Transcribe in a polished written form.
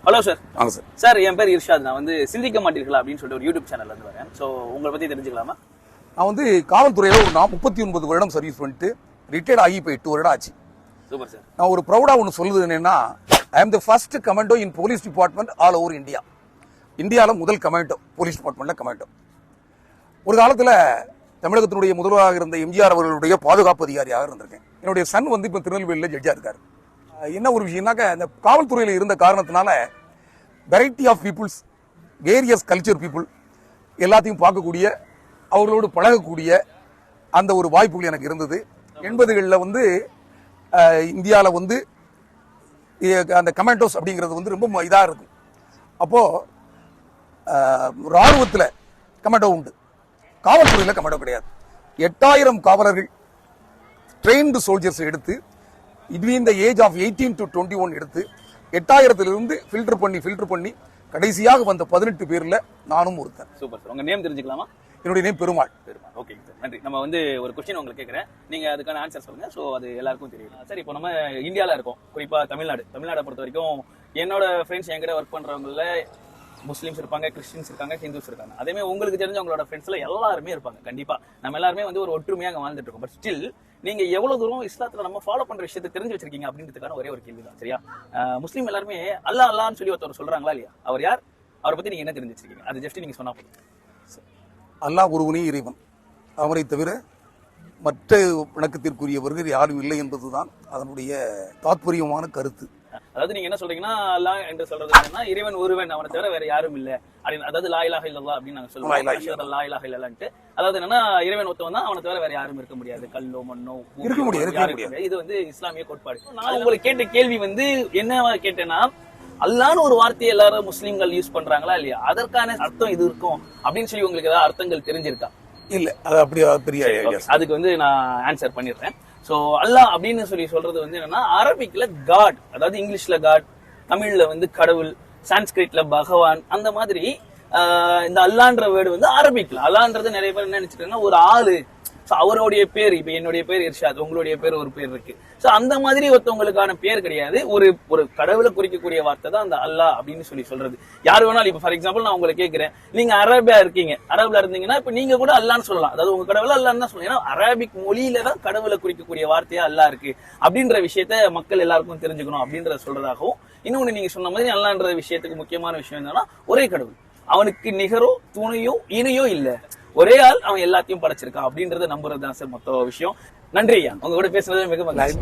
Hello sir. வாங்க sir. Sir என் பேர் இர்ஷாத். நான் வந்து சிந்திக்க மாட்டீர்களா அப்படின்னு சொல்லிட்டு ஒரு யூடியூப் சேனல்ல இருந்து வரேன். ஸோ உங்களை பத்தி தெரிஞ்சுக்கலாமா? நான் வந்து காவல்துறையில ஒரு 39 வருடம் சர்வீஸ் பண்ணிட்டு ரிட்டையர்ட் ஆகி இப்போ 8 வருடம் ஆச்சு. Super sir. நான் ஒரு ப்ரௌடா ஒன்று சொல்லுது என்னன்னா, I am the first commando in police department all over India. இந்தியாவில் முதல் கமாண்டோ, போலீஸ் டிபார்ட்மெண்ட்ல கமாண்டோ. ஒரு காலத்தில் தமிழகத்தினுடைய முதல்வராக இருந்த எம்ஜிஆர் அவர்களுடைய பாதுகாப்பு அதிகாரியாக இருந்திருக்கேன். என்னுடைய சன் வந்து இப்போ திருநெல்வேலியில் ஜட்ஜாக இருக்காரு. என்ன ஒரு விஷயம்னாக்க, இந்த காவல்துறையில் இருந்த காரணத்தினால variety of peoples, various culture people எல்லாத்தையும் பார்க்கக்கூடிய, அவர்களோடு பழகக்கூடிய அந்த ஒரு வாய்ப்புகள் எனக்கு இருந்தது. 80களில் வந்து இந்தியாவில் வந்து அந்த கமாண்டோஸ் அப்படிங்கிறது வந்து ரொம்ப இதாக இருக்கும். அப்போது இராணுவத்தில் கமாண்டோ உண்டு, காவல்துறையில் கமாண்டோ கிடையாது. 8000 காவலர்கள் ட்ரெயின்டு சோல்ஜர்ஸ் எடுத்து between the age of 18 to 21 எடுத்து 8000 ஃபில்டர் பண்ணி கடைசியாக வந்த 18 பேர்ல நானும் ஒருத்தன். Super sir. உங்க நேம் தெரிஞ்சுக்கலாமா? என்னுடைய நேம் பெருமாள். ஓகே சார், நன்றி. நம்ம வந்து ஒரு கொஸ்டின் உங்களுக்கு கேட்குறேன், நீங்க அதுக்கான ஆன்சர் சொல்லுங்க. ஸோ அது எல்லாருக்கும் தெரியும். சார், இப்போ நம்ம இந்தியாவில் இருக்கோம், குறிப்பா தமிழ்நாடை பொறுத்த வரைக்கும் என்னோட ஃப்ரெண்ட்ஸ் என்கிட்ட ஒர்க் பண்றவங்கள முஸ்லீம்ஸ் இருப்பாங்க, கிறிஸ்டின்ஸ் இருக்காங்க, ஹிந்துஸ் இருக்காங்க. அதே மாதிரி உங்களுக்கு தெரிஞ்ச உங்களோட ஃப்ரெண்ட்ஸ்ல எல்லாருமே இருப்பாங்க. கண்டிப்பா நம்ம எல்லாருமே வந்து ஒரு ஒற்றுமையாக அங்கே வாழ்ந்துட்டு இருக்கோம். பட் ஸ்டில் நீங்க எவ்வளவு தூரம் இஸ்லாத்துல நம்ம ஃபாலோ பண்ற விஷயத்தை தெரிஞ்சு வச்சிருக்கீங்க அப்படின்றதுக்கான ஒரே ஒரு கேள்விதான். சரியா? முஸ்லீம் எல்லாருமே அல்லா அல்லான்னு சொல்லி ஒருத்தர் சொல்றாங்களா இல்லையா? அவர் யார்? அவரை பத்தி நீங்க என்ன தெரிஞ்சு வச்சிருக்கீங்க? அது ஜஸ்ட் நீங்க சொன்னா போதும். அல்லாஹ் ஒருவனே இறைவன், அவரை தவிர மற்ற வணக்கத்திற்குரியவர்கள் யாரும் இல்லை என்பதுதான் அதனுடைய தாத்பரியமான கருத்து. அதாவது நீங்க என்ன சொல்றீங்கன்னா, அல்லாஹ் என்று சொல்றது என்னன்னா, இறைவன் ஒருவன், அவனை தவிர வேற யாரும் இல்ல அப்படின்னு. அதாவது லா இலாஹ இல்லல்லாஹ் அப்படின்னு நாங்க சொல்லுவோம். லா இலாஹ இல்லல்லாஹ்ன்ட்டு அதாவது என்னன்னா, இறைவன் ஒருத்தவன் தான், அவனை தவிர வேற யாரும் இருக்க முடியாது. கல்லோ மண்ணோ இருக்க முடியாது. இது வந்து இஸ்லாமிய கோட்பாடு. நான் உங்களுக்கு கேட்ட கேள்வி வந்து என்ன கேட்டேன்னா, அல்லான்னு ஒரு வார்த்தையை எல்லாரும் முஸ்லீம்கள் யூஸ் பண்றாங்களா இல்லையா, அதற்கான அர்த்தம் இது இருக்கும் அப்படின்னு சொல்லி உங்களுக்கு ஏதாவது அர்த்தங்கள் தெரிஞ்சிருக்கா? இல்ல, அது அப்படியே பெரிய. அதுக்கு வந்து நான் ஆன்சர் பண்ணிடுறேன். சோ அல்லாஹ் அப்படின்னு சொல்லி சொல்றது வந்து என்னன்னா, அரபிக்ல காட், அதாவது இங்கிலீஷ்ல காட், தமிழ்ல வந்து கடவுள், சான்ஸ்கிரிட்ல பகவான், அந்த மாதிரி இந்த அல்லான்ற வேர்டு வந்து அரபிக்ல. அல்லான்றது நிறைய பேர் என்ன நினைச்சிட்டாங்கன்னா ஒரு ஆளு, அவருடைய பேர். இப்ப என்னுடைய பேர் இர்ஷாத், உங்களுடைய பேர் ஒரு பேர் இருக்கு. சோ அந்த மாதிரி ஒருத்தவங்களுக்கான பேர் கிடையாது. ஒரு கடவுளை குறிக்கக்கூடிய வார்த்தை தான் அந்த அல்லாஹ் அப்படின்னு சொல்லி சொல்றது. யார் வேணாலும், இப்ப ஃபார் எக்ஸாம்பிள் நான் உங்களை கேட்கிறேன், நீங்க அரபியா இருக்கீங்க, அரபில இருந்தீங்கன்னா இப்ப நீங்க கூட அல்லான்னு சொல்லலாம். அதாவது உங்க கடவுளை அல்லான்னு தான் சொல்லலாம். ஏன்னா அரபிக் மொழியில தான் கடவுளை குறிக்கக்கூடிய வார்த்தையா அல்லாஹ் இருக்கு அப்படின்ற விஷயத்த மக்கள் எல்லாருக்கும் தெரிஞ்சுக்கணும் அப்படின்றத சொல்றதாகவும், இன்னொன்னு நீங்க சொன்ன மாதிரி அல்லான்ற விஷயத்துக்கு முக்கியமான விஷயம் என்னன்னா, ஒரே கடவுள், அவனுக்கு நிகரோ துணையோ இணையோ இல்ல, ஒரே ஆள், அவன் எல்லாத்தையும் படைச்சிருக்கான் அப்படின்றத நம்புறது தான் சார் மொத்த விஷயம். நன்றி ஐயா, உங்க கூட பேசுறது மிக மகிழ்ச்சி.